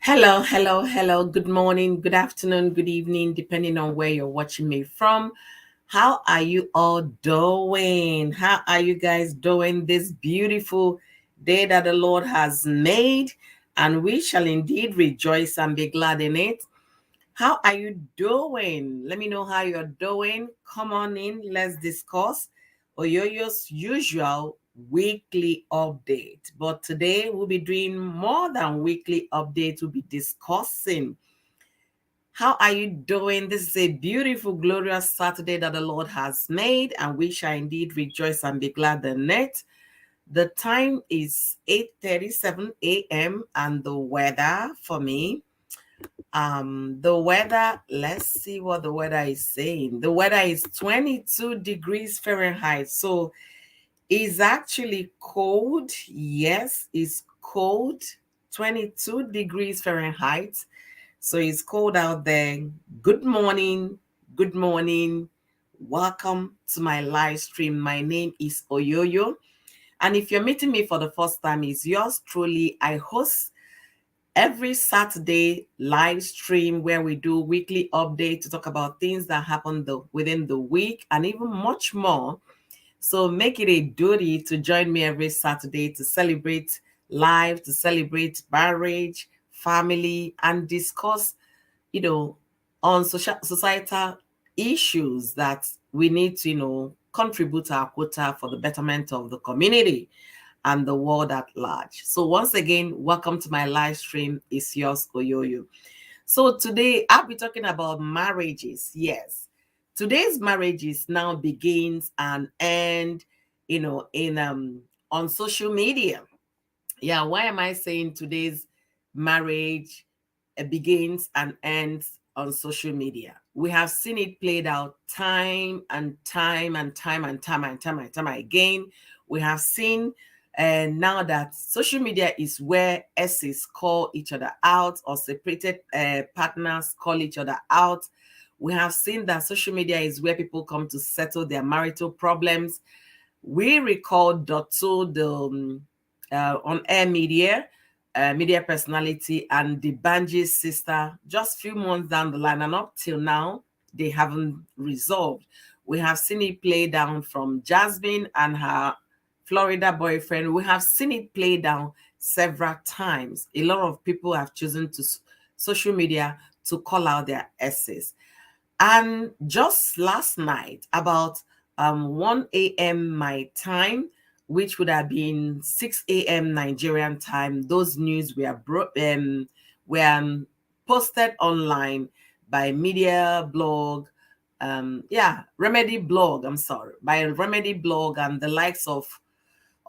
Hello, hello, hello. Good morning, good afternoon, good evening, depending on where you're watching me from. How are you all doing? How are you guys doing this beautiful day that the Lord has made? And we shall indeed rejoice and be glad in it. How are you doing? Let me know how you're doing. Come on in, let's discuss Oyoyo's usual weekly update. But today we'll be doing more than weekly update. We'll be discussing how are you doing? This is a beautiful, glorious Saturday that the Lord has made, and we shall indeed rejoice and be glad in it. The time is 8:37 a.m. and the weather for me the weather, let's see what the weather is saying. The weather is 22 degrees Fahrenheit. So it's actually cold. Yes, it's cold. 22 degrees Fahrenheit. So it's cold out there. Good morning. Good morning. Welcome to my live stream. My name is Oyoyo. And if you're meeting me for the first time, it's yours truly. I host every Saturday live stream where we do weekly updates to talk about things that happen within the week and even much more. So make it a duty to join me every Saturday to celebrate life, to celebrate marriage, family, and discuss, you know, on societal issues that we need to, contribute our quota for the betterment of the community and the world at large. So once again, welcome to my live stream. It's yours, Oyoyo. So today I'll be talking about marriages. Yes. Today's marriages now begins and end, in on social media. Yeah, why am I saying today's marriage begins and ends on social media? We have seen it played out time and time and time and time and time and time again. We have seen now that social media is where exes call each other out or separated partners call each other out. We have seen that social media is where people come to settle their marital problems. We recall Dotto, the on-air media personality, and the Banji's sister just few months down the line, and up till now, they haven't resolved. We have seen it play down from Jasmine and her Florida boyfriend. We have seen it play down several times. A lot of people have chosen to social media to call out their exes. And just last night, about 1 a.m. my time, which would have been 6 a.m. Nigerian time, those news were posted online by media blog, Remedy blog, I'm sorry, by Remedy blog and the likes of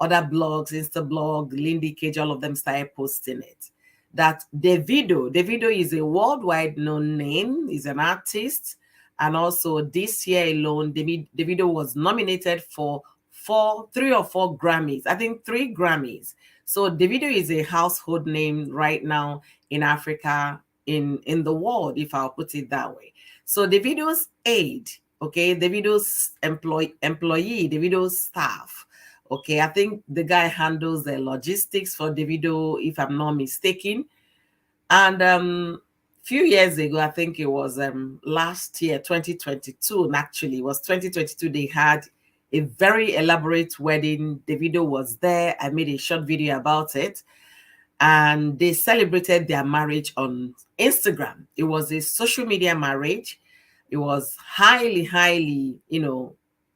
other blogs, Instablog, Lindy Cage, all of them started posting it. That Davido is a worldwide known name, is an artist. And also this year alone, Davido was nominated for three or four Grammys. I think 3 Grammys. So Davido is a household name right now in Africa, in the world, if I'll put it that way. So Davido's aide, okay, Davido's employee, Davido's staff. Okay, I think the guy handles the logistics for Davido, if I'm not mistaken. And few years ago, I think it was last year, 2022, and actually it was 2022, they had a very elaborate wedding. Davido was there. I made a short video about it. And they celebrated their marriage on Instagram. It was a social media marriage. It was highly, highly,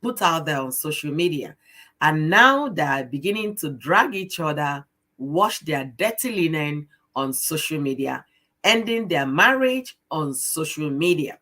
put out there on social media. And now they're beginning to drag each other, wash their dirty linen on social media, ending their marriage on social media.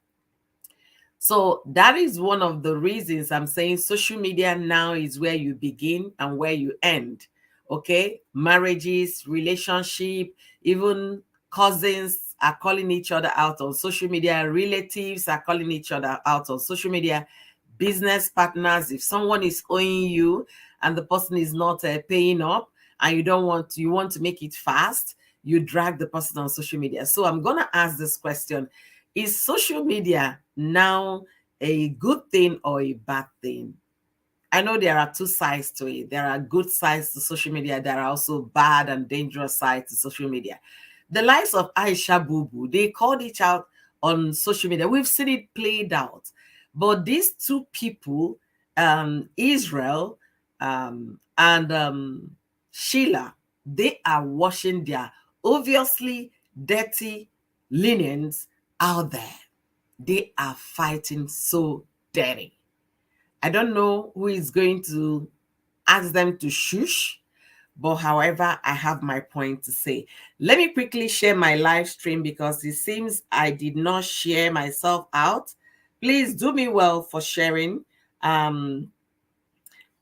So that is one of the reasons I'm saying social media now is where you begin and where you end. Okay, marriages, relationship, even cousins are calling each other out on social media, relatives are calling each other out on social media, business partners. If someone is owing you and the person is not paying up, and you want to make it fast, you drag the person on social media. So I'm gonna ask this question: is social media now a good thing or a bad thing? I know there are two sides to it. There are good sides to social media. There are also bad and dangerous sides to social media. The likes of Aisha Bubu, they called it out on social media. We've seen it played out. But these two people, Israel and Sheila, they are washing their obviously dirty linens out there. They are fighting so dirty. I don't know who is going to ask them to shush, but however, I have my point to say. Let me quickly share my live stream because it seems I did not share myself out. Please do me well for sharing. Um,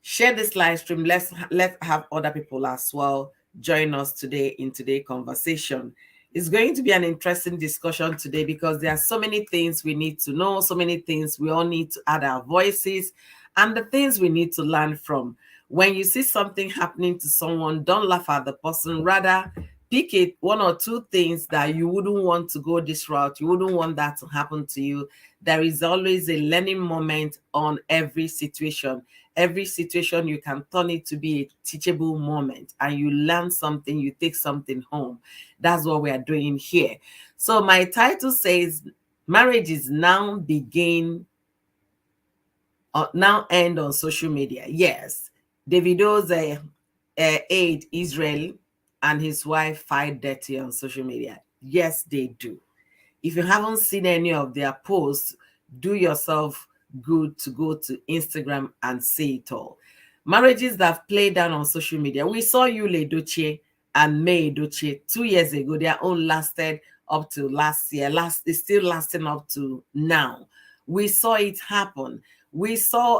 Share this live stream. Let's have other people as well join us today in today's conversation. It's going to be an interesting discussion today because there are so many things we need to know, so many things we all need to add our voices, and the things we need to learn from. When you see something happening to someone, don't laugh at the person. Rather, pick it one or two things that you wouldn't want to go this route. You wouldn't want that to happen to you. There is always a learning moment on every situation. Every situation you can turn it to be a teachable moment, and you learn something, you take something home. That's what we are doing here. So my title says marriage is now now end on social media. Yes, Davido's Aide, Isreal, and his wife fight dirty on social media. Yes, they do. If you haven't seen any of their posts, do yourself good to go to Instagram and see it all. Marriages that have played down on social media. We saw Yule Doche and May Doche 2 years ago. Their own lasted up to last year. It's still lasting up to now. We saw it happen. We saw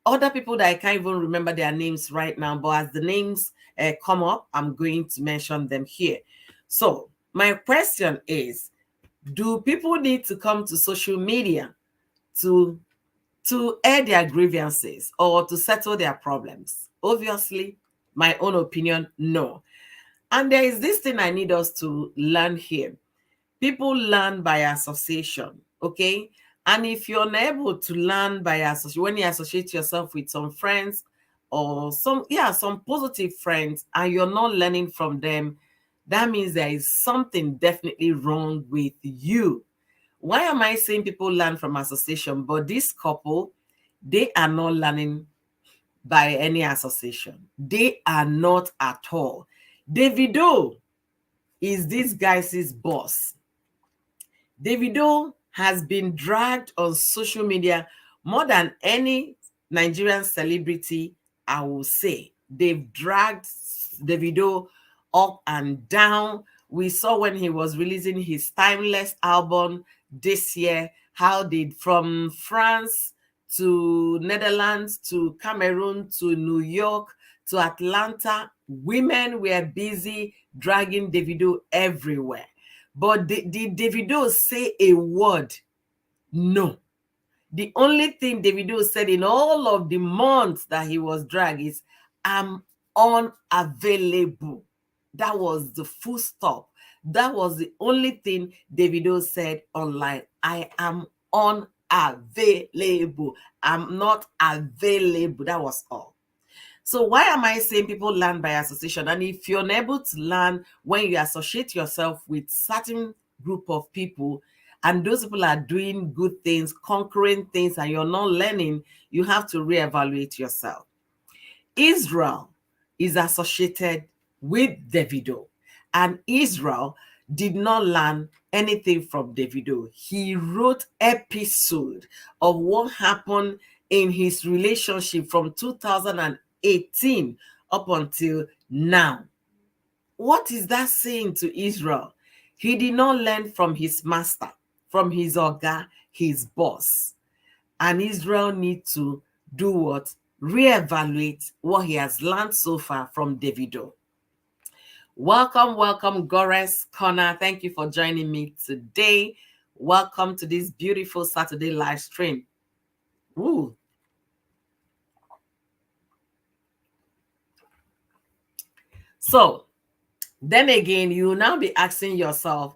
other people that I can't even remember their names right now, but as the names come up, I'm going to mention them here. So my question is, do people need to come to social media to air their grievances or to settle their problems? Obviously, my own opinion, no. And there is this thing I need us to learn here. People learn by association, okay? And if you're unable to learn by association, when you associate yourself with some friends or some positive friends, and you're not learning from them, that means there is something definitely wrong with you. Why am I saying people learn from association? But this couple, they are not learning by any association. They are not at all. Davido is this guy's boss. Davido has been dragged on social media more than any Nigerian celebrity, I will say. They've dragged Davido up and down. We saw when he was releasing his Timeless album this year, how did from France to Netherlands to Cameroon to New York to Atlanta, women were busy dragging Davido everywhere. But did Davido say a word? No. The only thing Davido said in all of the months that he was dragged is, I'm unavailable. That was the full stop. That was the only thing Davido said online. I am unavailable. I'm not available. That was all. So why am I saying people learn by association? And if you're unable to learn when you associate yourself with certain group of people, and those people are doing good things, conquering things, and you're not learning, you have to reevaluate yourself. Israel is associated with Davido, and Israel did not learn anything from Davido. He wrote episode of what happened in his relationship from 2018 up until now. What is that saying to Israel? He did not learn from his master, from his oga, his boss. And Israel needs to do what? Reevaluate what he has learned so far from Davido. Welcome, Gores Connor. Thank you for joining me today. Welcome to this beautiful Saturday live stream. Ooh. So, then again, you will now be asking yourself,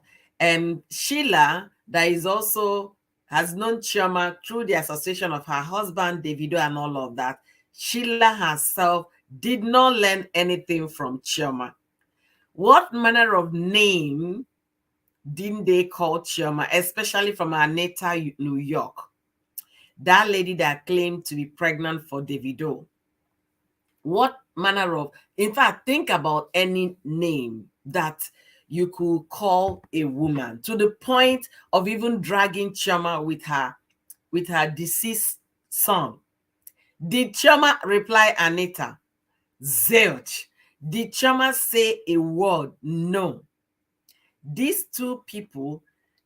Sheila, that is also has known Chioma through the association of her husband, Davido, and all of that. Sheila herself did not learn anything from Chioma. What manner of name didn't they call Chioma, especially from her natal New York? That lady that claimed to be pregnant for Davido. What manner of, in fact, think about any name that you could call a woman to the point of even dragging Chioma with her deceased son. Did Chioma reply Anita? Zilch. Did Chioma say a word? No. These two people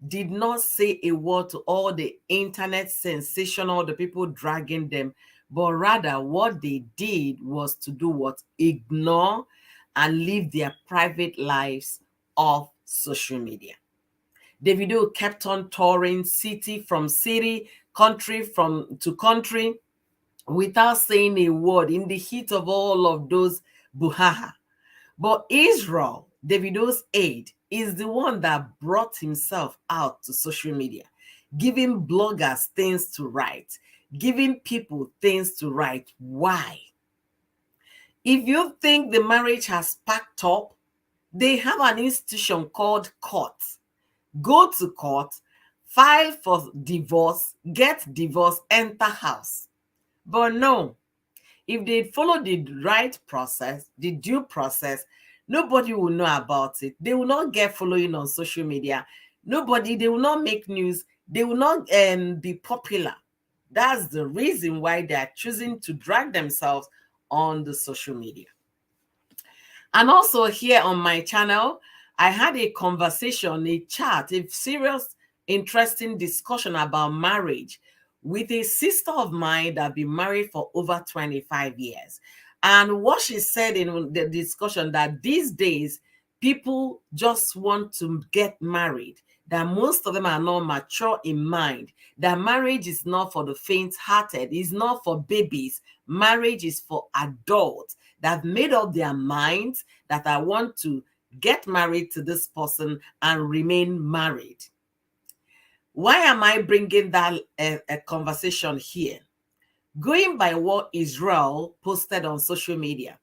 did not say a word to all the internet sensational, the people dragging them, but rather what they did was to do what? Ignore and live their private lives off social media. Davido kept on touring city from city, country from to country, without saying a word in the heat of all of those buhaha. But Israel, Davido's aide, is the one that brought himself out to social media, giving bloggers things to write, giving people things to write. Why? If you think the marriage has packed up, they have an institution called court. Go to court, file for divorce, get divorce, enter house. But no, if they follow the right process, the due process, nobody will know about it. They will not get following on social media. Nobody, they will not make news. They will not be popular. That's the reason why they are choosing to drag themselves on the social media. And also here on my channel, I had a conversation, a chat, a serious, interesting discussion about marriage with a sister of mine that been married for over 25 years. And what she said in the discussion that these days, people just want to get married, that most of them are not mature in mind, that marriage is not for the faint-hearted, it's not for babies. Marriage is for adults that have made up their minds that I want to get married to this person and remain married. Why am I bringing that a conversation here? Going by what Isreal posted on social media,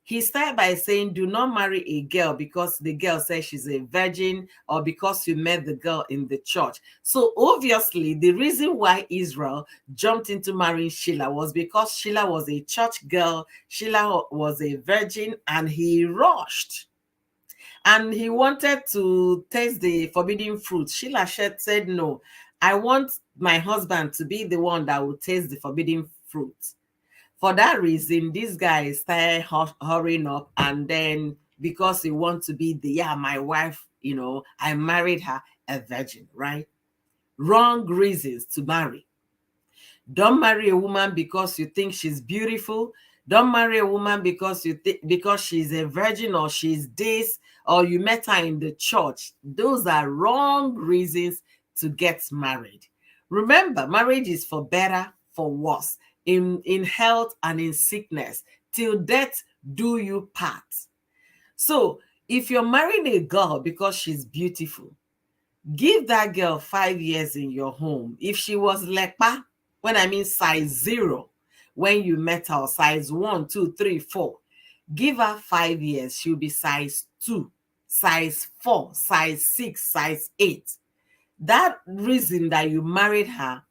he started by saying, do not marry a girl because the girl says she's a virgin or because you met the girl in the church. So obviously, the reason why Isreal jumped into marrying Sheila was because Sheila was a church girl, Sheila was a virgin, and he rushed. And he wanted to taste the forbidden fruit. Sheila said, no, I want my husband to be the one that will taste the forbidden fruit. For that reason, this guy started hurrying up, and then because he wants to be my wife, I married her a virgin, right? Wrong reasons to marry. Don't marry a woman because you think she's beautiful. Don't marry a woman because because she's a virgin or she's this or you met her in the church. Those are wrong reasons to get married. Remember, marriage is for better, for worse, in health and in sickness, till death do you part. So if you're marrying a girl because she's beautiful, give that girl 5 years in your home. If she was lepa, when I mean size 0, when you met her, size 1, 2, 3, 4, give her 5 years, she'll be size 2, size 4, size 6, size 8. That reason that you married her,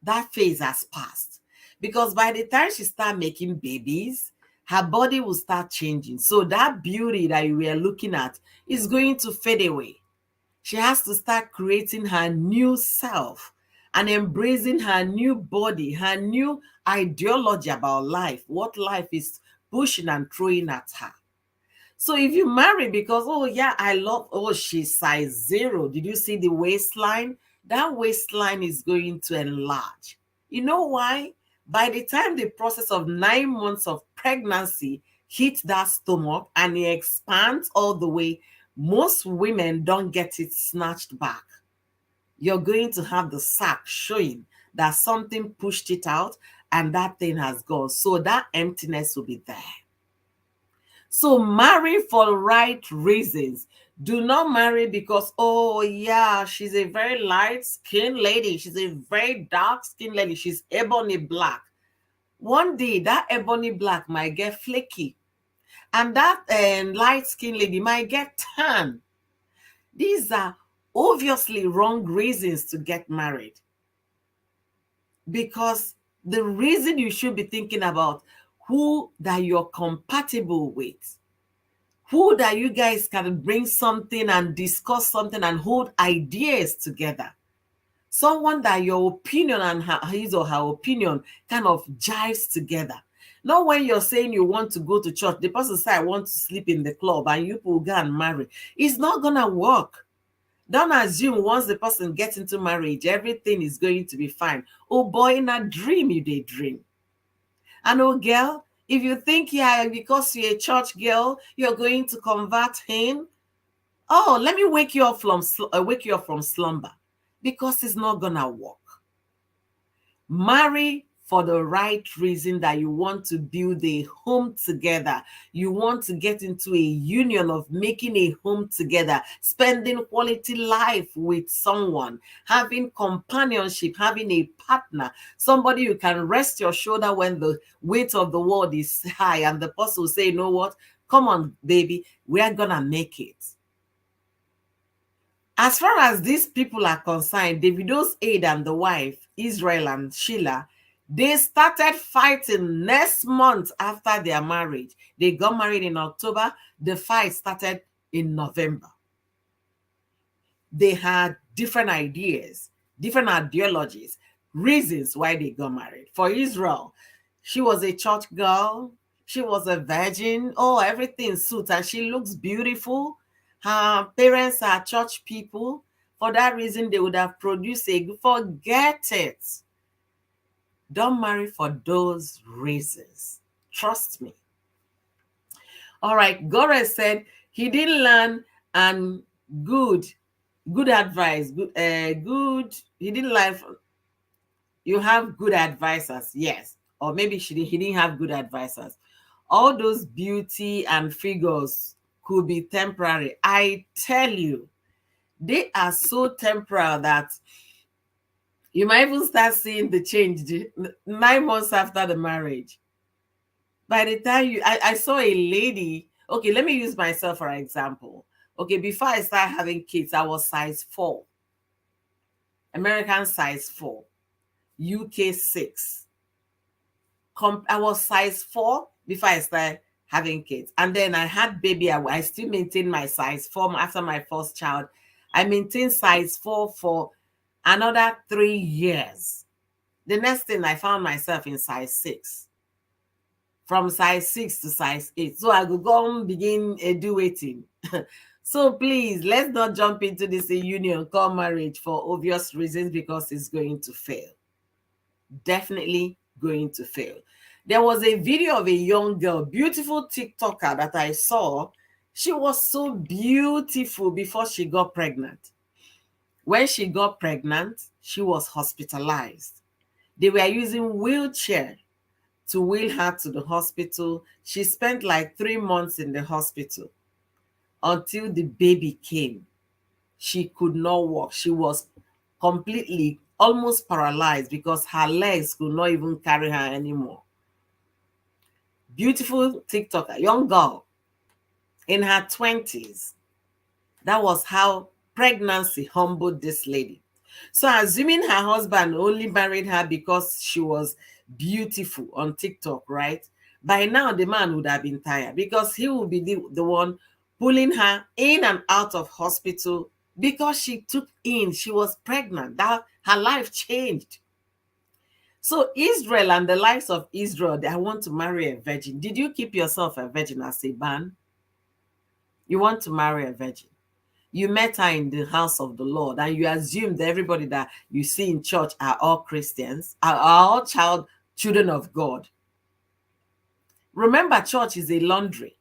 that phase has passed. Because by the time she start making babies, her body will start changing. So that beauty that you were looking at is going to fade away. She has to start creating her new self and embracing her new body, her new ideology about life, what life is pushing and throwing at her. So if you marry because, oh yeah, she's size 0. Did you see the waistline? That waistline is going to enlarge. You know why? By the time the process of 9 months of pregnancy hits that stomach and it expands all the way, most women don't get it snatched back. You're going to have the sack showing that something pushed it out and that thing has gone. So that emptiness will be there. So marry for the right reasons. Do not marry because, oh yeah, she's a very light-skinned lady. She's a very dark-skinned lady. She's ebony black. One day, that ebony black might get flaky. And that light-skinned lady might get tan. These are obviously wrong reasons to get married, because the reason you should be thinking about who that you're compatible with, who that you guys can bring something and discuss something and hold ideas together. Someone that your opinion and his or her opinion kind of jives together. Not when you're saying you want to go to church, the person says, I want to sleep in the club, and you will go and marry. It's not going to work. Don't assume once the person gets into marriage, everything is going to be fine. Oh boy, in a dream, you daydream. And oh girl, if you think, yeah, because you're a church girl, you're going to convert him, oh, let me wake you up from slumber, because it's not gonna work. Marry for the right reason, that you want to build a home together. You want to get into a union of making a home together, spending quality life with someone, having companionship, having a partner, somebody you can rest your shoulder when the weight of the world is high, and the person will say, you know what, come on, baby, we are gonna make it. As far as these people are concerned, Davido's Aide and the wife, Isreal and Sheila, they started fighting next month after their marriage. They got married in October. The fight started in November. They had different ideas, different ideologies, reasons why they got married. For Israel, she was a church girl. She was a virgin. Oh, everything suits, and she looks beautiful. Her parents are church people. For that reason, they would have produced a, forget it. Don't marry for those reasons. Trust me. All right. Gore said he didn't learn, and good advice. Good. He didn't learn. You have good advisors, yes. Or maybe he didn't have good advisors. All those beauty and figures could be temporary. I tell you, they are so temporal that you might even start seeing the change 9 months after the marriage. By the time I saw a lady, okay, let me use myself for example. Okay, before I started having kids, I was size 4, American size 4, UK 6. I was size 4 before I started having kids. And then I had baby. I still maintained my size 4 after my first child. I maintained size 4 for another 3 years. The next thing, I found myself in size 6. From size 6 to size 8. So I could go and begin waiting. So please, let's not jump into this union called marriage for obvious reasons, because it's going to fail. Definitely going to fail. There was a video of a young girl, beautiful TikToker that I saw. She was so beautiful before she got pregnant. When she got pregnant, she was hospitalized. They were using wheelchair to wheel her to the hospital. She spent like 3 months in the hospital until the baby came. She could not walk. She was completely, almost paralyzed, because her legs could not even carry her anymore. Beautiful TikToker, young girl in her 20s. That was how pregnancy humbled this lady. So assuming her husband only married her because she was beautiful on TikTok, right? By now, the man would have been tired, because he would be the one pulling her in and out of hospital, because she was pregnant. That her life changed. So Israel and the likes of Israel, they want to marry a virgin. Did you keep yourself a virgin as a ban? You want to marry a virgin. You met her in the house of the Lord, and you assumed that everybody that you see in church are all Christians, are all children of God. Remember, church is a laundry.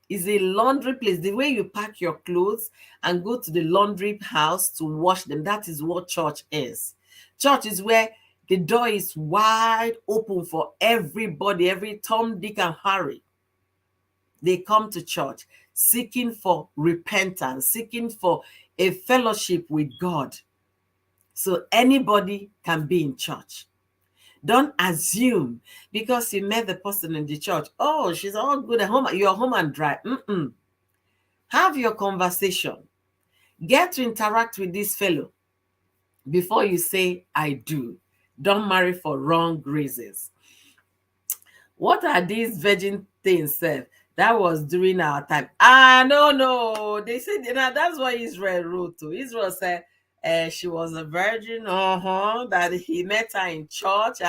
It's a laundry place. The way you pack your clothes and go to the laundry house to wash them, that is what church is. Church is where the door is wide open for everybody, every Tom, Dick, and Harry. They come to church seeking for repentance, seeking for a fellowship with God. So anybody can be in church. Don't assume because you met the person in the church. Oh, she's all good at home. You're home and dry. Mm-mm. Have your conversation. Get to interact with this fellow before you say, I do. Don't marry for wrong reasons. What are these virgin things said? That was during our time. Ah, no, no. They said, that's what Israel wrote to. Israel said she was a virgin, that he met her in church,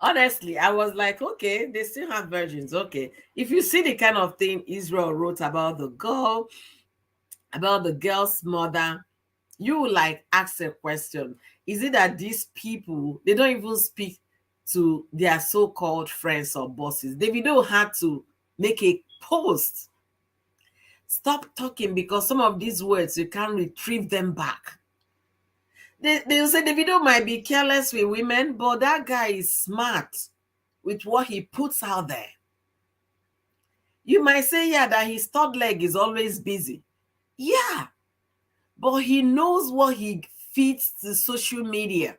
Honestly, I was like, okay, they still have virgins. Okay. If you see the kind of thing Israel wrote about the girl's mother, you will like ask a question. Is it that these people, they don't even speak to their so-called friends or bosses? Davido had to make a post. Stop talking because some of these words, you can't retrieve them back. They'll say Davido might be careless with women, but that guy is smart with what he puts out there. You might say, yeah, that his third leg is always busy. Yeah, but he knows what he feeds to social media.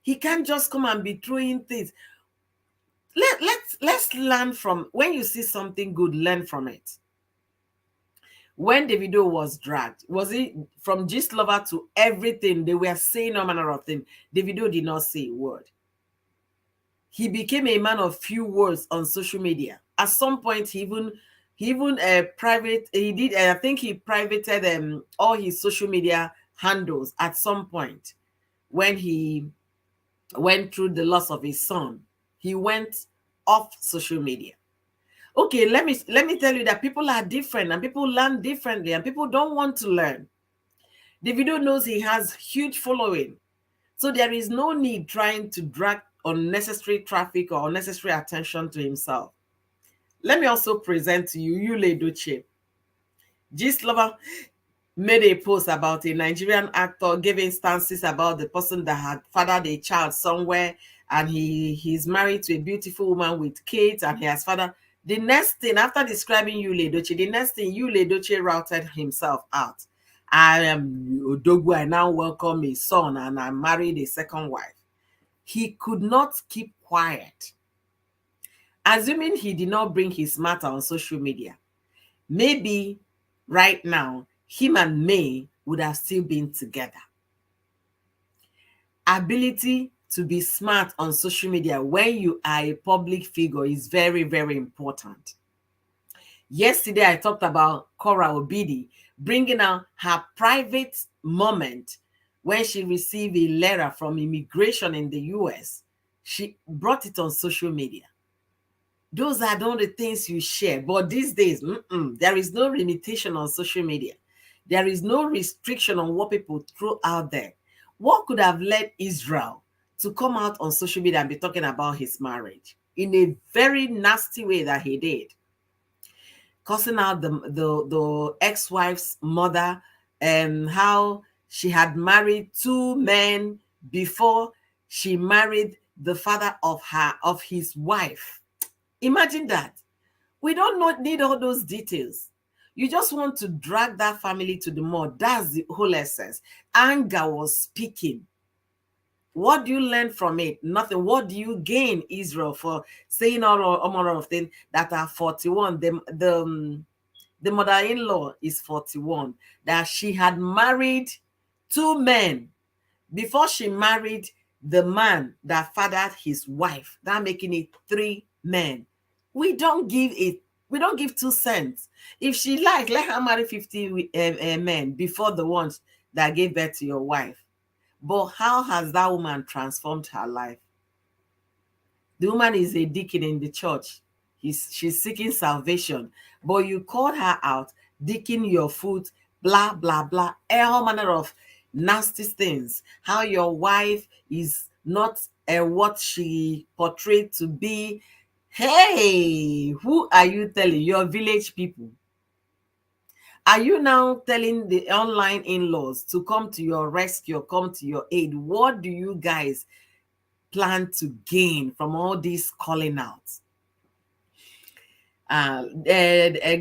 He can't just come and be throwing things. Let's learn from when you see something good, learn from it. When Davido was dragged, was it from Gist Lover to everything? They were saying all manner of things. Davido did not say a word. He became a man of few words on social media. At some point, he did. I think he privated all his social media handles at some point when he went through the loss of his son. He went off social media. Okay, let me tell you that people are different and people learn differently and people don't want to learn. Davido knows he has huge following, so there is no need trying to drag unnecessary traffic or unnecessary attention to himself. Let me also present to you Yule Edochie. Gist Lover made a post about a Nigerian actor giving instances about the person that had fathered a child somewhere, and he's married to a beautiful woman with kids and he has fathered. The next thing, after describing Yule Edochie, the next thing Yule Edochie routed himself out. I am Odogwu, I now welcome a son and I married a second wife. He could not keep quiet. Assuming he did not bring his matter on social media, maybe right now, him and May would have still been together. Ability to be smart on social media when you are a public figure is very, very important. Yesterday, I talked about Cora Obidi bringing out her private moment when she received a letter from immigration in the US. She brought it on social media. Those are not the things you share. But these days, there is no limitation on social media. There is no restriction on what people throw out there. What could have led Isreal to come out on social media and be talking about his marriage in a very nasty way that he did? Cussing out the ex-wife's mother and how she had married two men before she married the father of his wife. Imagine that. We don't need all those details. You just want to drag that family to the mud. That's the whole essence. Anger was speaking. What do you learn from it? Nothing. What do you gain, Israel, for saying all manner of things that are 41? The mother-in-law is 41. That she had married two men before she married the man that fathered his wife. That making it three men. We don't give 2 cents. If she like, let her marry 50 men before the ones that gave birth to your wife. But how has that woman transformed her life? The woman is a deacon in the church. She's seeking salvation. But you called her out, deacon your foot, blah, blah, blah, all manner of nasty things. How your wife is not what she portrayed to be. Hey, who are you telling? Your village people. Are you now telling the online in-laws to come to your rescue, come to your aid? What do you guys plan to gain from all this calling out?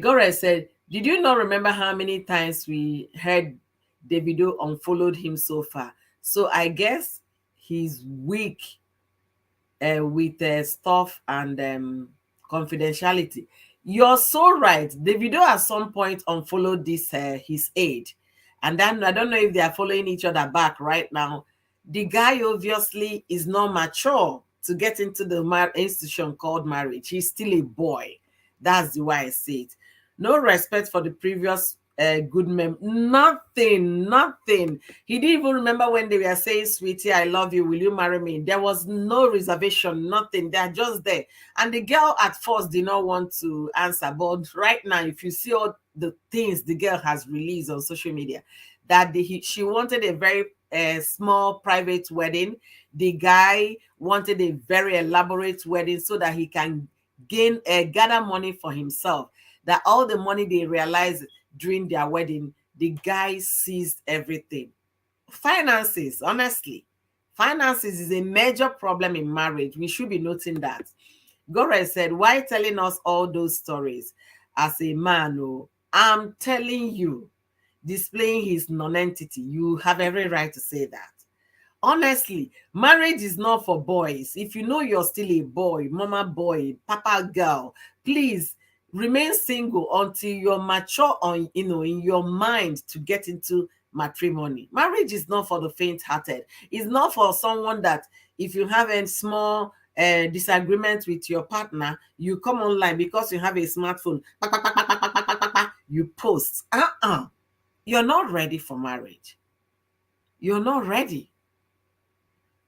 Gore said, Did you not remember how many times we heard Davido unfollowed him so far? So I guess he's weak with stuff and confidentiality. You're so right. Davido at some point unfollowed this his aide, and then I don't know if they are following each other back right now. The guy obviously is not mature to get into the institution called marriage. He's still a boy. That's the way I see it. No respect for the previous good nothing, nothing. He didn't even remember when they were saying, "Sweetie, I love you. Will you marry me?" There was no reservation, nothing. They're just there. And the girl at first did not want to answer. But right now, if you see all the things the girl has released on social media, that she wanted a very small private wedding. The guy wanted a very elaborate wedding so that he can gather money for himself. That all the money they realized during their wedding, the guy seized everything. Finances, honestly, finances is a major problem in marriage. We should be noting that. Gore said, "Why telling us all those stories? As a man, oh, I'm telling you, displaying his non-entity. You have every right to say that. Honestly, marriage is not for boys. If you know you're still a boy, mama boy, papa girl, please remain single until you're mature on, in your mind to get into matrimony. Marriage is not for the faint-hearted. It's not for someone that if you have a small disagreement with your partner, you come online because you have a smartphone, you post. You're not ready for marriage. You're not ready.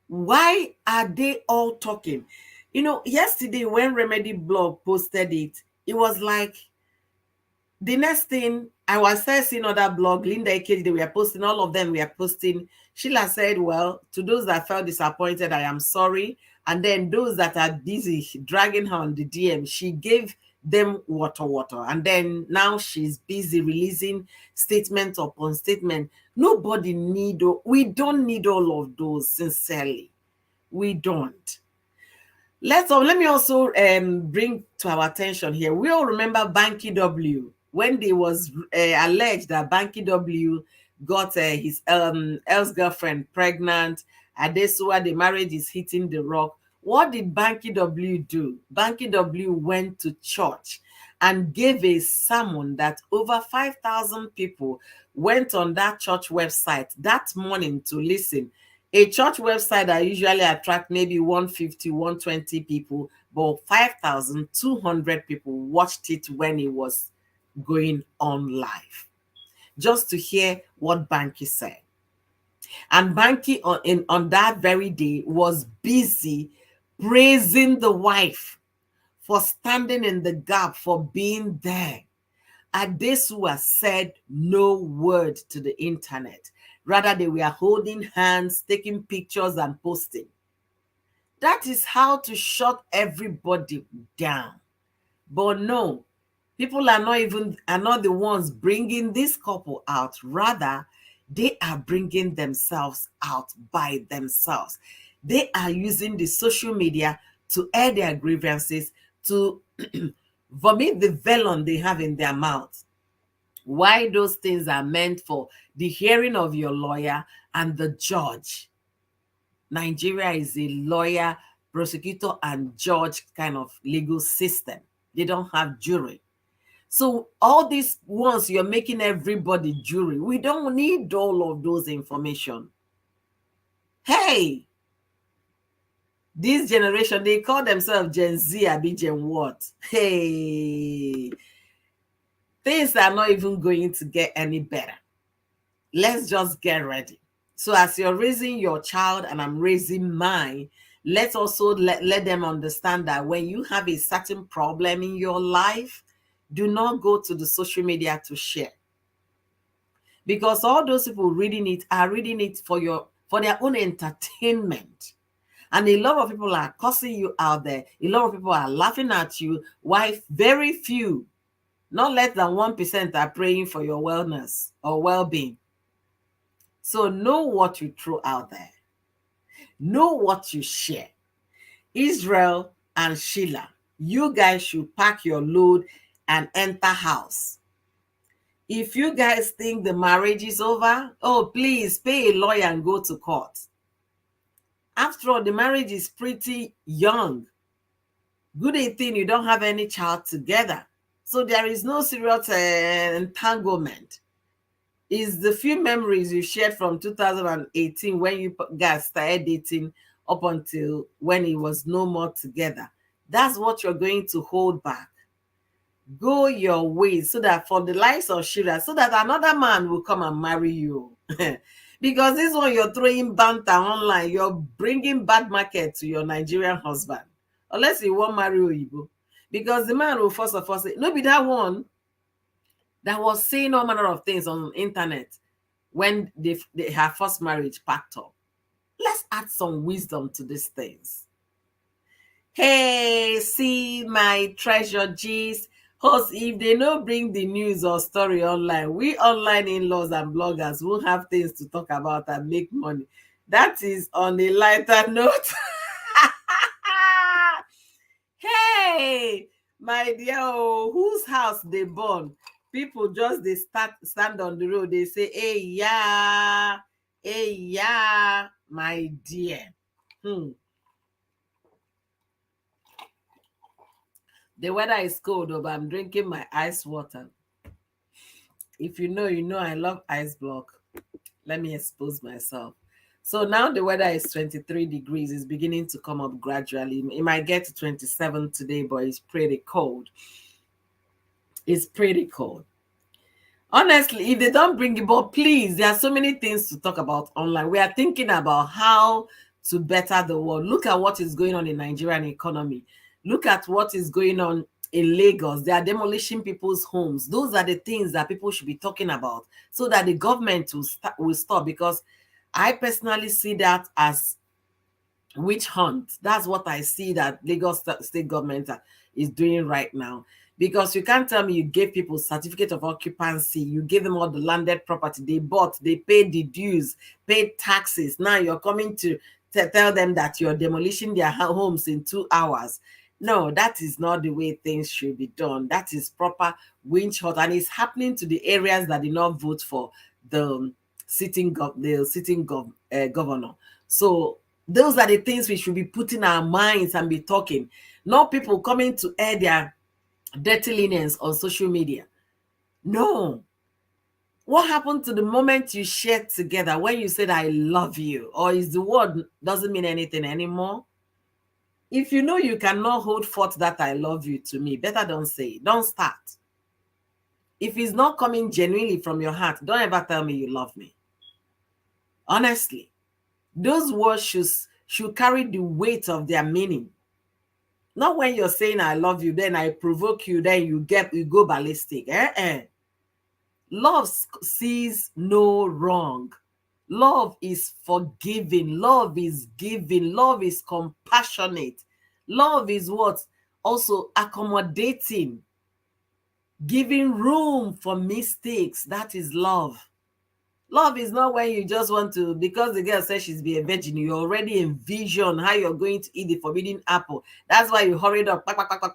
Why are they all talking? Yesterday when Remedy Blog posted it, it was like the next thing I was seeing other blog, Linda Ike, they were posting, all of them were posting. Sheila said, "Well, to those that felt disappointed, I am sorry." And then those that are busy dragging her on the DM, she gave them water. And then now she's busy releasing statement upon statement. We don't need all of those, sincerely. We don't. Let me also bring to our attention here. We all remember Banky W when they was alleged that Banky W got his ex-girlfriend pregnant. Adesua, the marriage is hitting the rock. What did Banky W do? Banky W went to church and gave a sermon that over 5,000 people went on that church website that morning to listen. A church website that usually attract maybe 150, 120 people, but 5,200 people watched it when it was going on live, just to hear what Banky said. And Banky on that very day was busy praising the wife for standing in the gap, for being there. Adesua said no word to the internet. Rather, they were holding hands, taking pictures, and posting. That is how to shut everybody down. But no, people are not the ones bringing this couple out. Rather, they are bringing themselves out by themselves. They are using the social media to air their grievances, to vomit the venom they have in their mouth. Why those things are meant for the hearing of your lawyer and the judge. Nigeria is a lawyer, prosecutor, and judge kind of legal system. They don't have jury. So all these ones, you're making everybody jury. We don't need all of those information. Hey, this generation, they call themselves Gen Z, abi Gen what? Hey, things are not even going to get any better. Let's just get ready. So as you're raising your child and I'm raising mine, let's also let them understand that when you have a certain problem in your life, do not go to the social media to share. Because all those people reading it are reading it for their own entertainment. And a lot of people are cussing you out there. A lot of people are laughing at you. Why very few, not less than 1%, are praying for your wellness or well-being. So know what you throw out there. Know what you share. Isreal and Sheila, you guys should pack your load and enter house. If you guys think the marriage is over, oh, please pay a lawyer and go to court. After all, the marriage is pretty young. Good thing you don't have any child together. So there is no serious entanglement. Is the few memories you shared from 2018 when you guys started dating up until when it was no more together. That's what you're going to hold back. Go your way so that for the likes of Shira, so that another man will come and marry you. Because this one you're throwing banter online, you're bringing bad market to your Nigerian husband. Unless you won't marry Oyibo. Because the man will first of all say, no, be that one that was saying all manner of things on the internet when her first marriage packed up. Let's add some wisdom to these things. Hey, see my treasure G's. Host, if they no bring the news or story online, we online in-laws and bloggers will have things to talk about and make money. That is on a lighter note. Hey, my dear, oh, whose house they burn? People just they stand on the road. They say, hey, yeah, my dear. The weather is cold, but I'm drinking my ice water. If you know, you know I love ice block. Let me expose myself. So now the weather is 23 degrees. It's beginning to come up gradually. It might get to 27 today, but it's pretty cold. It's pretty cold. Honestly, if they don't bring it, but please, there are so many things to talk about online. We are thinking about how to better the world. Look at what is going on in Nigerian economy. Look at what is going on in Lagos. They are demolishing people's homes. Those are the things that people should be talking about so that the government will stop. Because I personally see that as witch hunt. That's what I see that Lagos state government is doing right now. Because you can't tell me you gave people certificate of occupancy, you gave them all the landed property they bought, they paid the dues, paid taxes. Now you're coming to tell them that you're demolishing their homes in 2 hours. No, that is not the way things should be done. That is proper winch hunt, and it's happening to the areas that did not vote for the governor. So those are the things we should be putting our minds and be talking. Not people coming to air their dirty linens on social media. No. What happened to the moment you shared together when you said I love you? Or is the word doesn't mean anything anymore? If you know you cannot hold forth that I love you to me, better don't say it. Don't start. If it's not coming genuinely from your heart, don't ever tell me you love me. Honestly, those words should carry the weight of their meaning. Not when you're saying I love you, then I provoke you, then you go ballistic. Love sees no wrong. Love is forgiving. Love is giving. Love is compassionate. Love is what? Also accommodating. Giving room for mistakes. That is love. Love is not when you just want to, because the girl says she's be a virgin, you already envision how you're going to eat the forbidden apple. That's why you hurried up,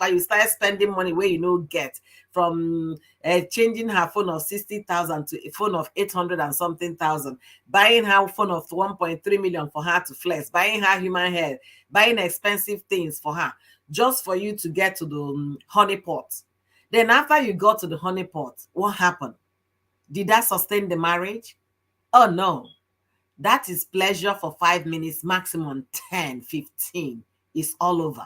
you start spending money where you know get, from changing her phone of 60,000 to a phone of 800 and something thousand, buying her phone of 1.3 million for her to flex, buying her human hair, buying expensive things for her, just for you to get to the honey pot. Then after you got to the honey pot, what happened? Did that sustain the marriage? Oh no, that is pleasure for 5 minutes, maximum 10, 15. It's all over.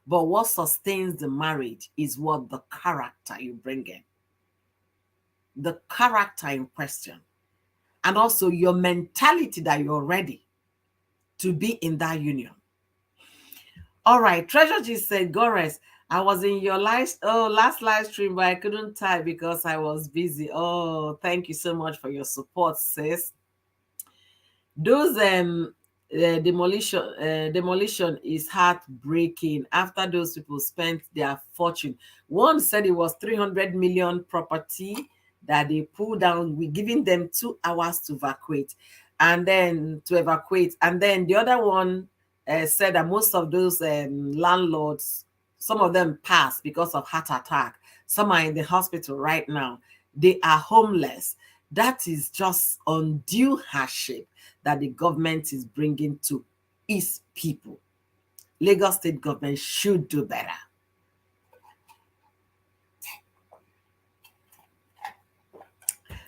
But what sustains the marriage is what? The character you bring in. The character in question. And also your mentality that you're ready to be in that union. All right, Treasure G said, Gores, I was in your last live stream, but I couldn't type because I was busy. Oh, thank you so much for your support, sis. Those demolition is heartbreaking after those people spent their fortune. One said it was 300 million property that they pulled down, we giving them 2 hours to evacuate, and then the other one said that most of those landlords, some of them passed because of heart attack. Some are in the hospital right now. They are homeless. That is just undue hardship that the government is bringing to its people. Lagos state government should do better.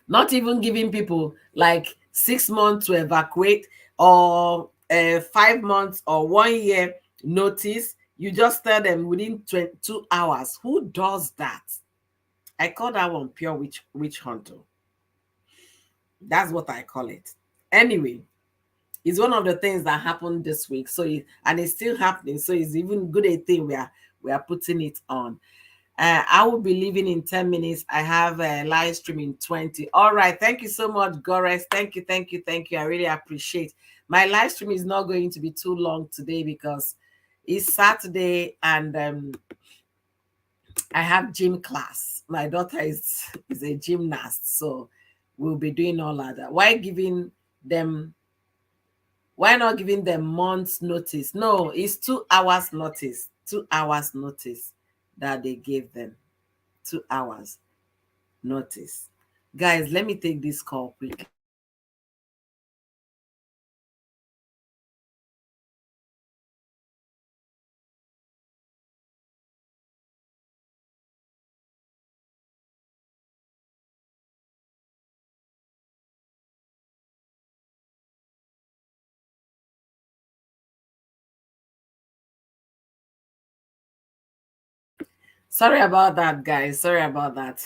Not even giving people like 6 months to evacuate, or 5 months or 1 year notice. You just tell them within 22 hours. Who does that? I call that one pure witch hunter. That's what I call it. Anyway, it's one of the things that happened this week. And it's still happening. So it's even good a thing we are putting it on. I will be leaving in 10 minutes. I have a live stream in 20. All right. Thank you so much, Gores. Thank you, thank you, thank you. I really appreciate. My live stream is not going to be too long today because it's Saturday, and I have gym class. My daughter is a gymnast, so we'll be doing all of that. Them why not giving them months notice? No, it's 2 hours notice. 2 hours notice that they gave them. 2 hours notice. Guys, let me take this call quick. Sorry about that, guys. Sorry about that.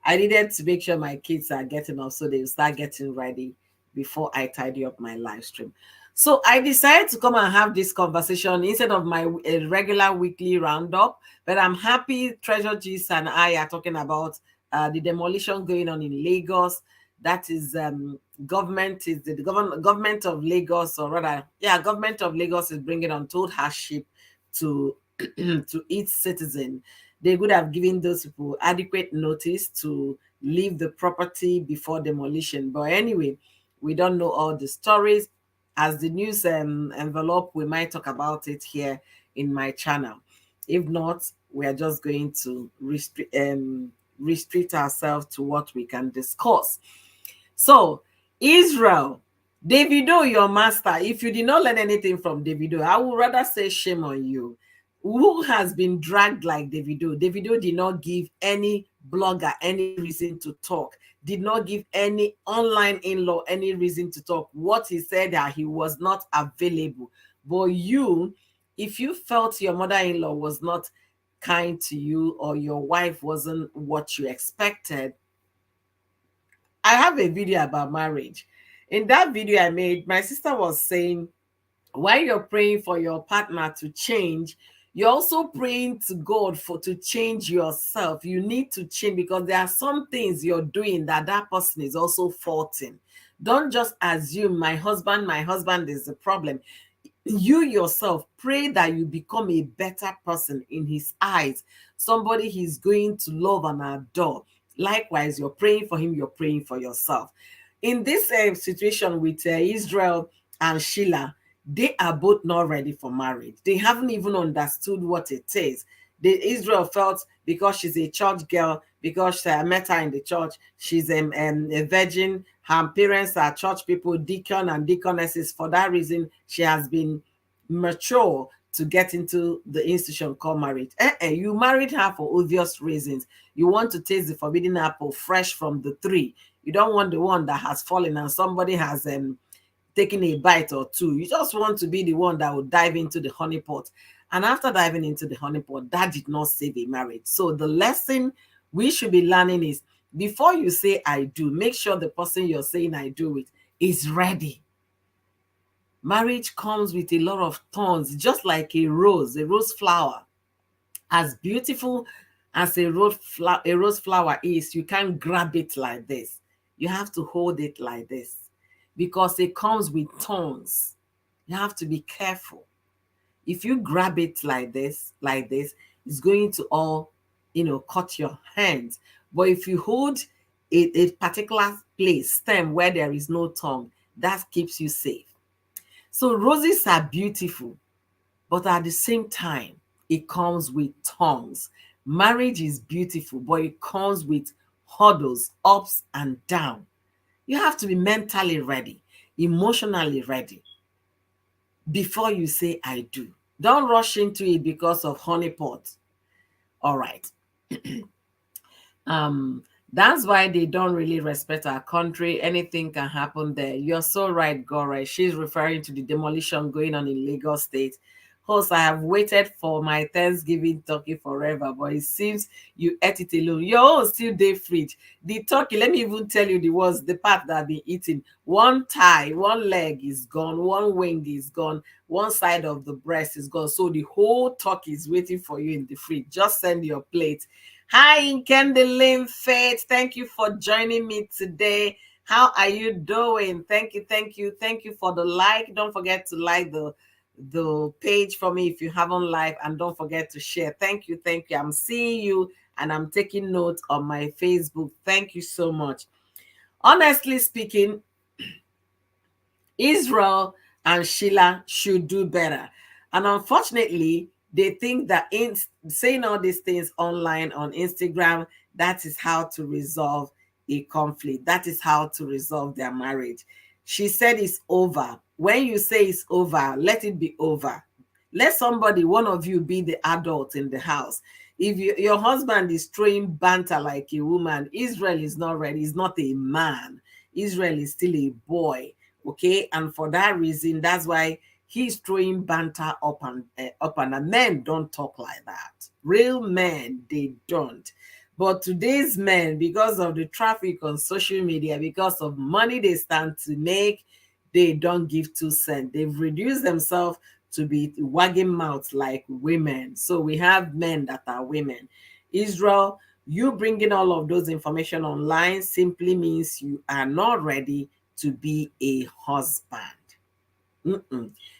I needed to make sure my kids are getting up so they'll start getting ready before I tidy up my live stream. So I decided to come and have this conversation instead of my regular weekly roundup. But I'm happy Treasure Gist and I are talking about the demolition going on in Lagos. That is government is the government of Lagos, or rather, yeah, government of Lagos is bringing untold hardship to to its citizen. They would have given those people adequate notice to leave the property before demolition. But anyway, we don't know all the stories. As the news envelope, we might talk about it here in my channel. If not, we are just going to restrict ourselves to what we can discuss. So, Israel, Davido, your master. If you did not learn anything from Davido, I would rather say shame on you. Who has been dragged like Davido? Davido did not give any blogger any reason to talk, did not give any online in-law any reason to talk. What he said, that he was not available. But you, if you felt your mother-in-law was not kind to you, or your wife wasn't what you expected, I have a video about marriage. In that video I made, my sister was saying, while you're praying for your partner to change, you're also praying to God for to change yourself. You need to change, because there are some things you're doing that that person is also faulting. Don't just assume my husband is the problem. You yourself pray that you become a better person in his eyes, somebody he's going to love and adore. Likewise, you're praying for him, you're praying for yourself. In this situation with Israel and Sheila, they are both not ready for marriage. They haven't even understood what it is. The Israel felt because she's a church girl, because I met her in the church, she's a virgin, her parents are church people, deacon and deaconesses. For that reason, she has been mature to get into the institution called marriage. You married her for obvious reasons. You want to taste the forbidden apple fresh from the tree. You don't want the one that has fallen and somebody has taken a bite or two. You just want to be the one that will dive into the honey pot. And after diving into the honey pot, that did not save a marriage. So the lesson we should be learning is, before you say I do, make sure the person you're saying I do with is ready. Marriage comes with a lot of thorns, just like a rose flower. As beautiful as a rose flower is, you can't grab it like this. You have to hold it like this, because it comes with thorns. You have to be careful. If you grab it like this, it's going to all, cut your hands. But if you hold a particular stem where there is no tongue, that keeps you safe. So roses are beautiful, but at the same time, it comes with thorns. Marriage is beautiful, but it comes with hurdles, ups and down. You have to be mentally ready, emotionally ready before you say I do. Don't rush into it because of honeypot. All right. um that's why they don't really respect our country. Anything can happen there. You're so right, Gore. She's referring to the demolition going on in Lagos State. Host, I have waited for my Thanksgiving turkey forever, but it seems you ate it alone. Your own still day fridge. The turkey, let me even tell you the part that I've been eating. One thigh, one leg is gone, one wing is gone, one side of the breast is gone. So the whole turkey is waiting for you in the fridge. Just send your plate. Hi, Inkendelim Faith. Thank you for joining me today. How are you doing? Thank you, thank you, thank you for the like. Don't forget to like the page for me if you haven't liked, and don't forget to share. Thank you, thank you. I'm seeing you and I'm taking notes on my Facebook. Thank you so much. Honestly speaking, Israel and Sheila should do better. And unfortunately, they think that in saying all these things online on Instagram, that is how to resolve a conflict. That is how to resolve their marriage. She said it's over. When you say it's over, let it be over. Let somebody, one of you, be the adult in the house. If your husband is throwing banter like a woman, Israel is not ready. He's not a man. Israel is still a boy. Okay, and for that reason, that's why he's throwing banter up and men don't talk like that. Real men, they don't. But today's men, because of the traffic on social media, because of money they stand to make, they don't give 2 cents. They've reduced themselves to be wagging mouths like women. So we have men that are women. Israel, you bringing all of those information online simply means you are not ready to be a husband.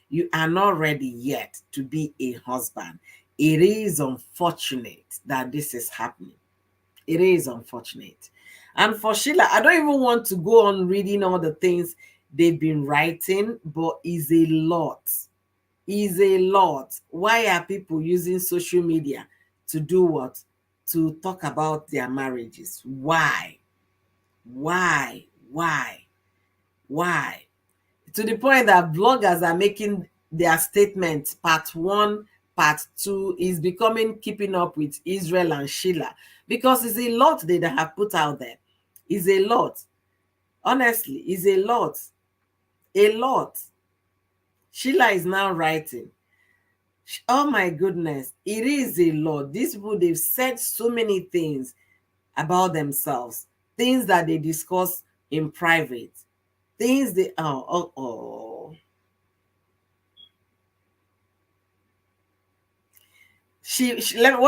You are not ready yet to be a husband. It is unfortunate that this is happening. It is unfortunate. And for Sheila, I don't even want to go on reading all the things they've been writing, but it's a lot. Is a lot. Why are people using social media to do what? To talk about their marriages. Why? Why? Why? Why? To the point that bloggers are making their statements part one, part two is becoming keeping up with Israel and Sheila, because it's a lot they have put out there. It's a lot. Honestly, it's a lot. A lot. Sheila is now writing. Oh my goodness, it is a lot. These people, they've said so many things about themselves, things that they discuss in private, things they one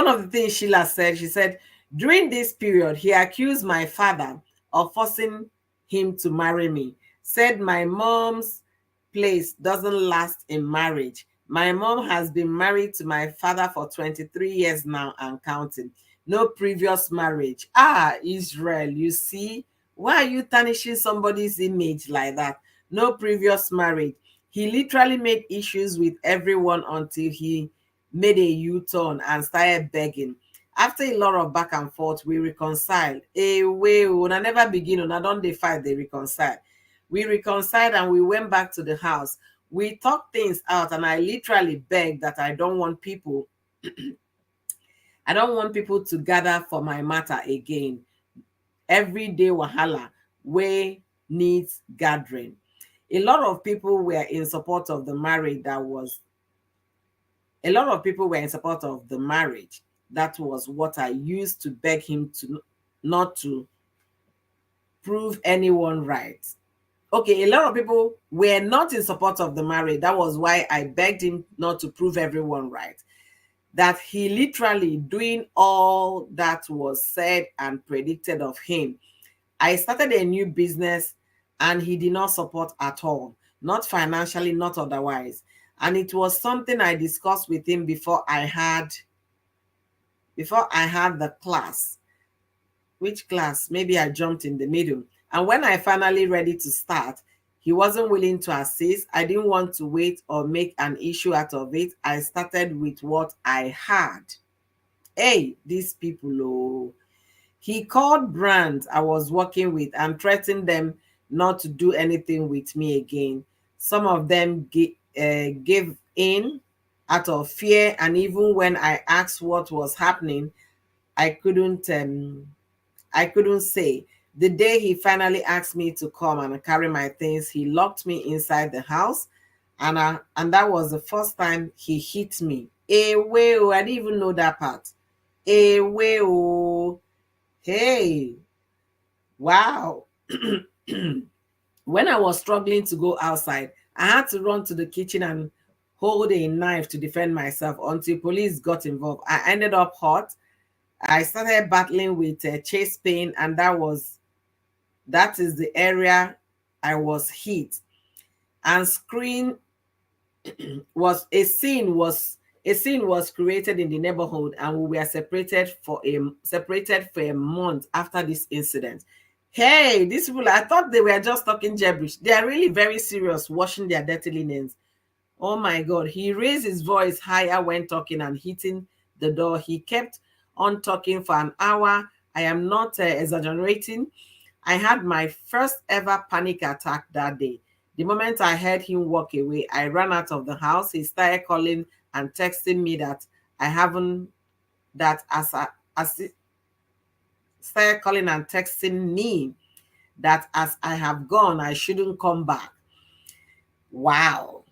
of the things Sheila said, she said, during this period, he accused my father of forcing him to marry me. Said my mom's place doesn't last in marriage. My mom has been married to my father for 23 years now and counting. No previous marriage. Ah, Israel, you see, why are you tarnishing somebody's image like that? No previous marriage. He literally made issues with everyone until he made a U-turn and started begging. After a lot of back and forth, we reconciled. When I never begin, when I don't they fight, they reconcile. We reconciled and we went back to the house. We talked things out, and I literally begged that I don't want people to gather for my matter again. Everyday wahala way needs gathering. A lot of people were in support of the marriage that was a lot of people were in support of the marriage. That was what I used to beg him to not to prove anyone right. Okay, a lot of people were not in support of the marriage. That was why I begged him not to prove everyone right. That he literally doing all that was said and predicted of him. I started a new business and he did not support at all, not financially, not otherwise. And it was something I discussed with him before I had the class. Which class? Maybe I jumped in the middle. And when I finally ready to start, he wasn't willing to assist. I didn't want to wait or make an issue out of it. I started with what I had. Hey, these people, oh. He called brands I was working with and threatened them not to do anything with me again. Some of them gave in out of fear, and even when I asked what was happening, I couldn't I couldn't say. The day he finally asked me to come and carry my things, he locked me inside the house, and that was the first time he hit me. Oh, I didn't even know that part. Oh, hey, wow. When I was struggling to go outside, I had to run to the kitchen and hold a knife to defend myself until police got involved. I ended up hurt. I started battling with chest pain, and that is the area I was hit. And screen was a scene was created in the neighborhood, and we were separated for a month after this incident. Hey, these people, I thought they were just talking gibberish. They are really very serious, washing their dirty linens. Oh my God. He raised his voice higher when talking and hitting the door. He kept on talking for an hour. I am not exaggerating. I had my first ever panic attack that day. The moment I heard him walk away, I ran out of the house. He started calling and texting me that I haven't, that as he started calling and texting me that as I have gone, I shouldn't come back. Wow.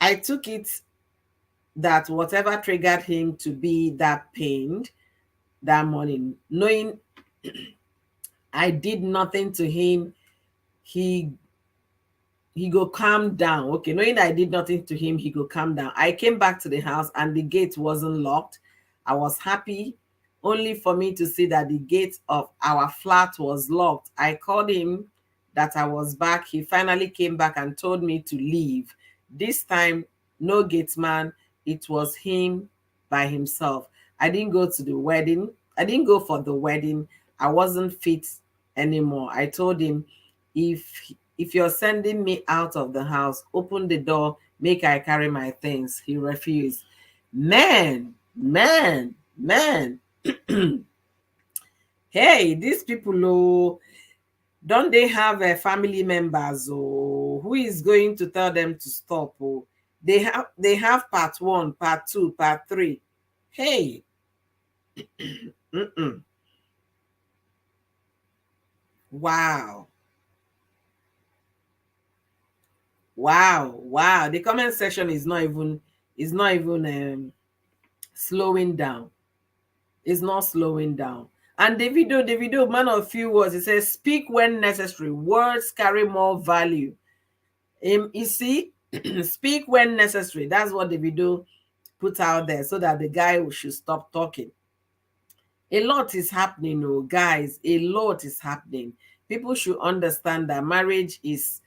I took it that whatever triggered him to be that pained that morning, knowing I did nothing to him, he go calm down. Okay, knowing I did nothing to him, he go calm down. I came back to the house and the gate wasn't locked. I was happy, only for me to see that the gate of our flat was locked. I called him that I was back. He finally came back and told me to leave. This time, no gate man. It was him by himself. I didn't go to the wedding. I didn't go for the wedding. I wasn't fit anymore. I told him, if you're sending me out of the house, open the door, make I carry my things. He refused. Man, man, man. Hey, these people, oh, don't they have family members? Oh, who is going to tell them to stop? Oh, they have part one, part two, part three. Hey, mm-mm. Wow. Wow, wow. The comment section is not even slowing down. It's not slowing down. And Davido, man of few words, he says, speak when necessary. Words carry more value. You see, speak when necessary. That's what Davido put out there so that the guy should stop talking. A lot is happening, oh guys. A lot is happening. People should understand that marriage is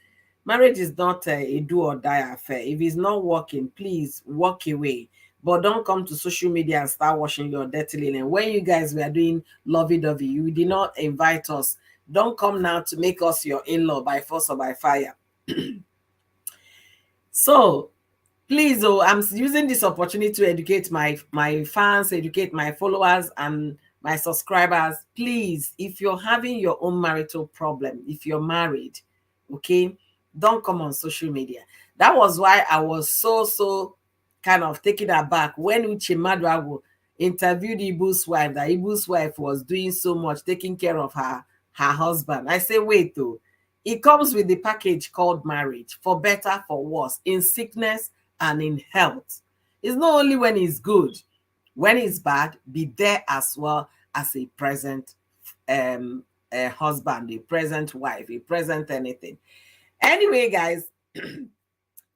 not a do or die affair. If it's not working, please walk away. But don't come to social media and start washing your dirty linen. When you guys were doing lovey-dovey, you did not invite us. Don't come now to make us your in-law by force or by fire. So please, oh, I'm using this opportunity to educate my fans, educate my followers and my subscribers. Please, if you're having your own marital problem, if you're married, okay, don't come on social media. That was why I was so kind of taken aback when Uche Maduago interviewed Ibu's wife, that Ibu's wife was doing so much, taking care of her husband. I say, wait, though. It comes with the package called marriage, for better, for worse, in sickness and in health. It's not only when it's good, when it's bad, be there as well as a present a husband, a present wife, a present anything. Anyway, guys,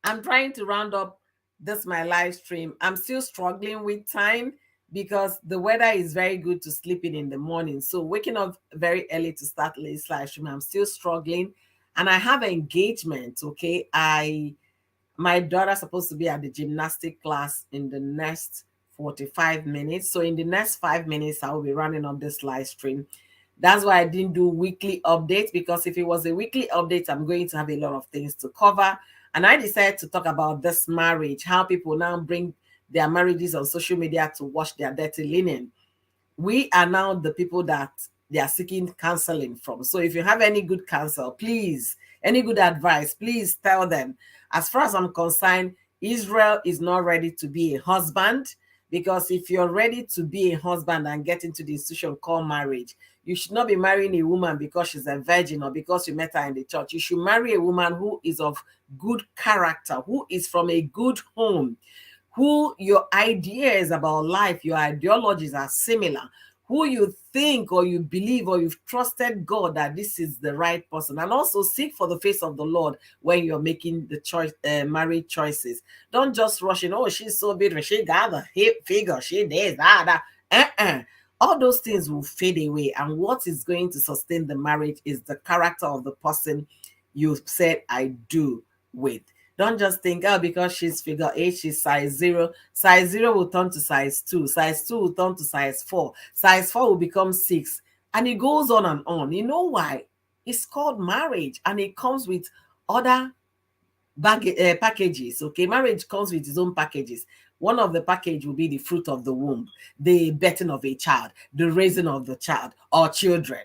I'm trying to round up this my live stream. I'm still struggling with time because the weather is very good to sleeping in the morning. So waking up very early to start this live stream, I'm still struggling. And I have engagement. Okay. My daughter's supposed to be at the gymnastic class in the next 45 minutes. So in the next 5 minutes, I will be running up this live stream. That's why I didn't do weekly updates, because if it was a weekly update, I'm going to have a lot of things to cover. And I decided to talk about this marriage, how people now bring their marriages on social media to wash their dirty linen. We are now the people that they are seeking counseling from. So if you have any good counsel, please, any good advice, please tell them. As far as I'm concerned, Israel is not ready to be a husband, because if you're ready to be a husband and get into the institution called marriage, you should not be marrying a woman because she's a virgin or because you met her in the church. You should marry a woman who is of good character, who is from a good home, who your ideas about life, your ideologies are similar, who you think or you believe or you've trusted God that this is the right person. And also seek for the face of the Lord when you're making the choice, marriage choices. Don't just rush in, oh, she's so beautiful, she got the hip figure, she this, that. All those things will fade away. And what is going to sustain the marriage is the character of the person you said I do with. Don't just think, oh, because she's figure eight, she's size zero. Size zero will turn to size two. Size two will turn to size four. Size four will become six. And it goes on and on. You know why? It's called marriage, and it comes with other packages. Okay, marriage comes with its own packages. One of the package will be the fruit of the womb, the birthing of a child, the raising of the child or children.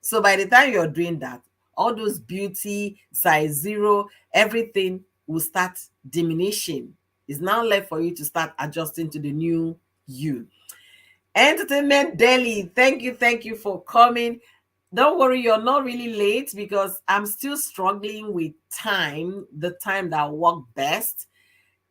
So by the time you're doing that, all those beauty, size zero, everything will start diminishing. It's now left for you to start adjusting to the new you. Entertainment Daily, thank you for coming. Don't worry, you're not really late because I'm still struggling with time, the time that work best.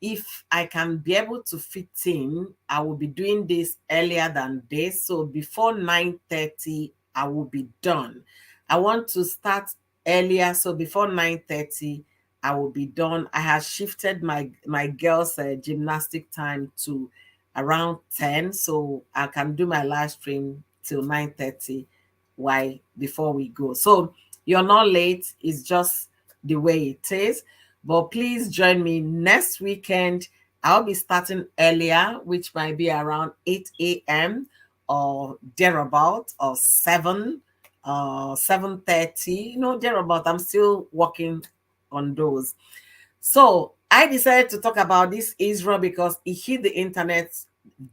If I can be able to fit in, I will be doing this earlier than this. So before 9:30, I will be done. I want to start earlier. So before 9:30, I will be done. I have shifted my girls' gymnastic time to around 10. So I can do my live stream till 9:30. Why? Before we go. So you're not late. It's just the way it is. But please join me next weekend. I'll be starting earlier, which might be around 8 a.m. or thereabout, or 7, 7:30, thereabout. I'm still working on those. So I decided to talk about this Israel because it hit the internet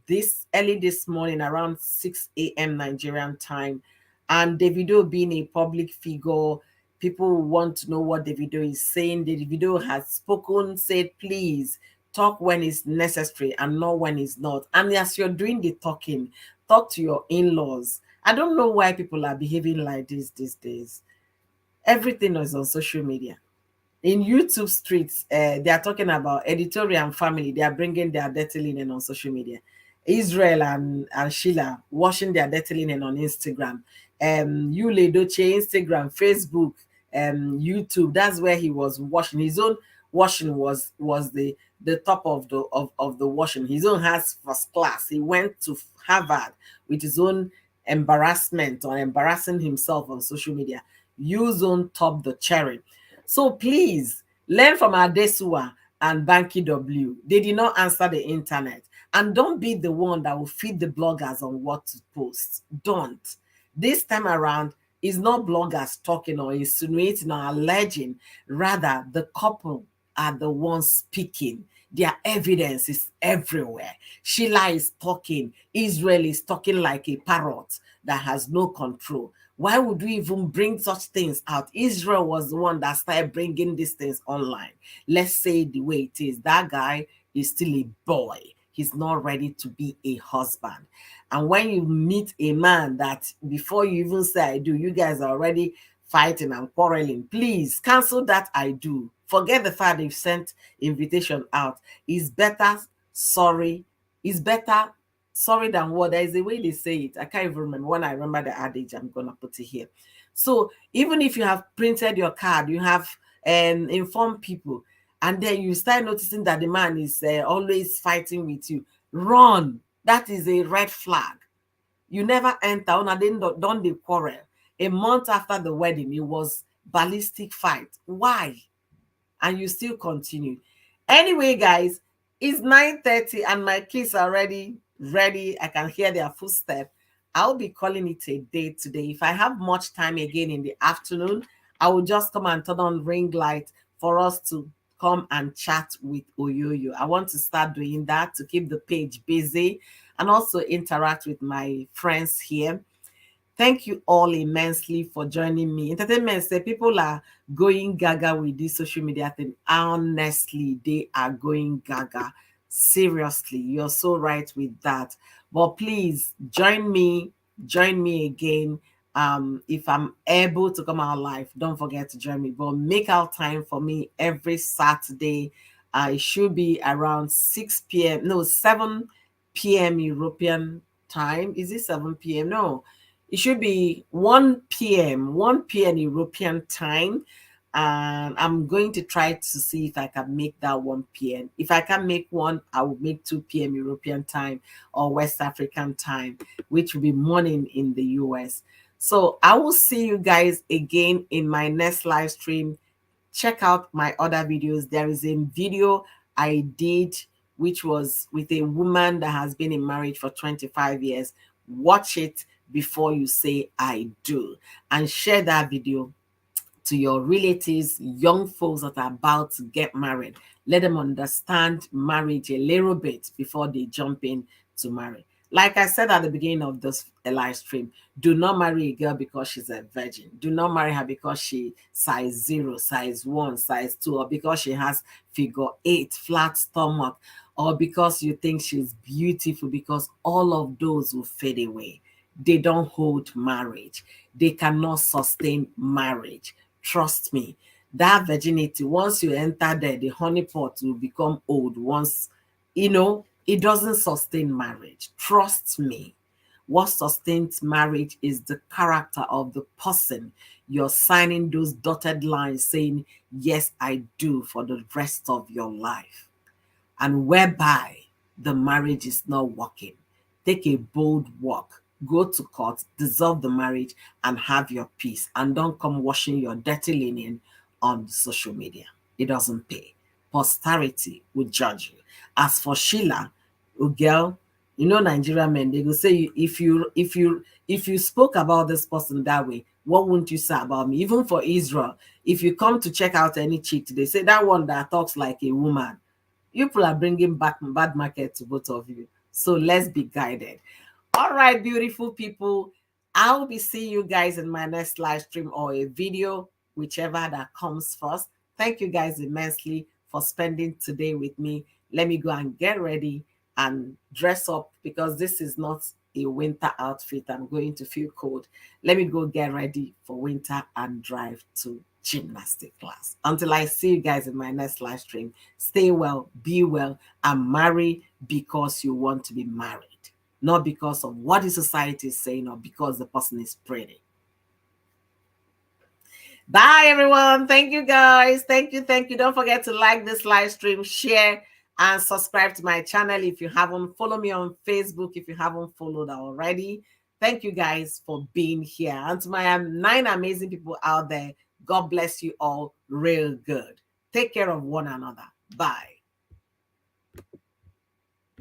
this early this morning around 6 a.m. Nigerian time. And Davido being a public figure, people want to know what Davido is saying. Davido has spoken, said, please talk when it's necessary and not when it's not. And as you're doing the talking, talk to your in-laws. I don't know why people are behaving like this these days. Everything is on social media. In YouTube streets, they are talking about editorial and family. They are bringing their dirty linen on social media. Israel and Sheila washing their dirty linen on Instagram. Yule Doche, Instagram, Facebook, YouTube. That's where he was washing. His own washing was the top of the washing. His own has first class. He went to Harvard with his own embarrassment or embarrassing himself on social media. Use on top the cherry. So please learn from Adesua and Banky W. They did not answer the internet. And don't be the one that will feed the bloggers on what to post. Don't. This time around, it's not bloggers talking or insinuating or alleging. Rather, the couple are the ones speaking. Their evidence is everywhere. Sheila is talking. Israel is talking like a parrot that has no control. Why would we even bring such things out? Israel was the one that started bringing these things online. Let's say the way it is. That guy is still a boy. He's not ready to be a husband. And when you meet a man that before you even say I do, you guys are already fighting and quarreling, please cancel that I do. Forget the fact they've sent invitation out. It's better sorry. It's better sorry than what. There is a way they say it. I can't even remember. When I remember the adage, I'm gonna put it here. So even if you have printed your card, you have informed people, and then you start noticing that the man is always fighting with you, run. That is a red flag. You never enter on. And then don't they quarrel. A month after the wedding, it was ballistic fight. Why? And you still continue. Anyway, guys, it's 9:30 and my kids are ready. I can hear their footsteps. I'll be calling it a day today. If I have much time again in the afternoon, I will just come and turn on ring light for us to come and chat with Oyoyo. I want to start doing that to keep the page busy and also interact with my friends here. Thank you all immensely for joining me. Entertainment say people are going gaga with this social media thing. Honestly, they are going gaga. Seriously, you're so right with that. But please join me again. If I'm able to come out live, don't forget to join me. But make out time for me every Saturday. It should be around 6 p.m. No, 7 p.m. European time. Is it 7 p.m.? No, it should be 1 p.m. 1 p.m. European time. And I'm going to try to see if I can make that 1 p.m. If I can make one, I will make 2 p.m. European time or West African time, which will be morning in the US. So I will see you guys again in my next live stream. Check out my other videos. There is a video I did which was with a woman that has been in marriage for 25 years. Watch it before you say I do, and share that video to your relatives, young folks that are about to get married. Let them understand marriage a little bit before they jump in to marry. Like I said at the beginning of this live stream, do not marry a girl because she's a virgin. Do not marry her because she size 0, size 1, size 2, or because she has figure 8, flat stomach, or because you think she's beautiful, because all of those will fade away. They don't hold marriage. They cannot sustain marriage. Trust me, that virginity, once you enter there, the honeypot will become old. Once, it doesn't sustain marriage. Trust me. What sustains marriage is the character of the person you're signing those dotted lines saying, yes, I do, for the rest of your life, and whereby the marriage is not working. Take a bold walk, go to court, dissolve the marriage, and have your peace. And don't come washing your dirty linen on social media. It doesn't pay. Posterity will judge you. As for Sheila, oh girl, Nigerian men, they go say, if you spoke about this person that way, what wouldn't you say about me? Even for Israel, if you come to check out any chick, they say that one that talks like a woman. You people are bringing back bad market to both of you. So let's be guided. All right, beautiful people. I'll be seeing you guys in my next live stream or a video, whichever that comes first. Thank you guys immensely for spending today with me. Let me go and get ready and dress up because this is not a winter outfit. I'm going to feel cold. Let me go get ready for winter and drive to gymnastic class. Until I see you guys in my next live stream, stay well, be well, and marry because you want to be married, not because of what the society is saying or because the person is pretty. Bye, everyone. Thank you, guys. Thank you. Thank you. Don't forget to like this live stream, share, and subscribe to my channel if you haven't. Follow me on Facebook if you haven't followed already. Thank you, guys, for being here. And to my 9 amazing people out there, God bless you all real good. Take care of one another. Bye.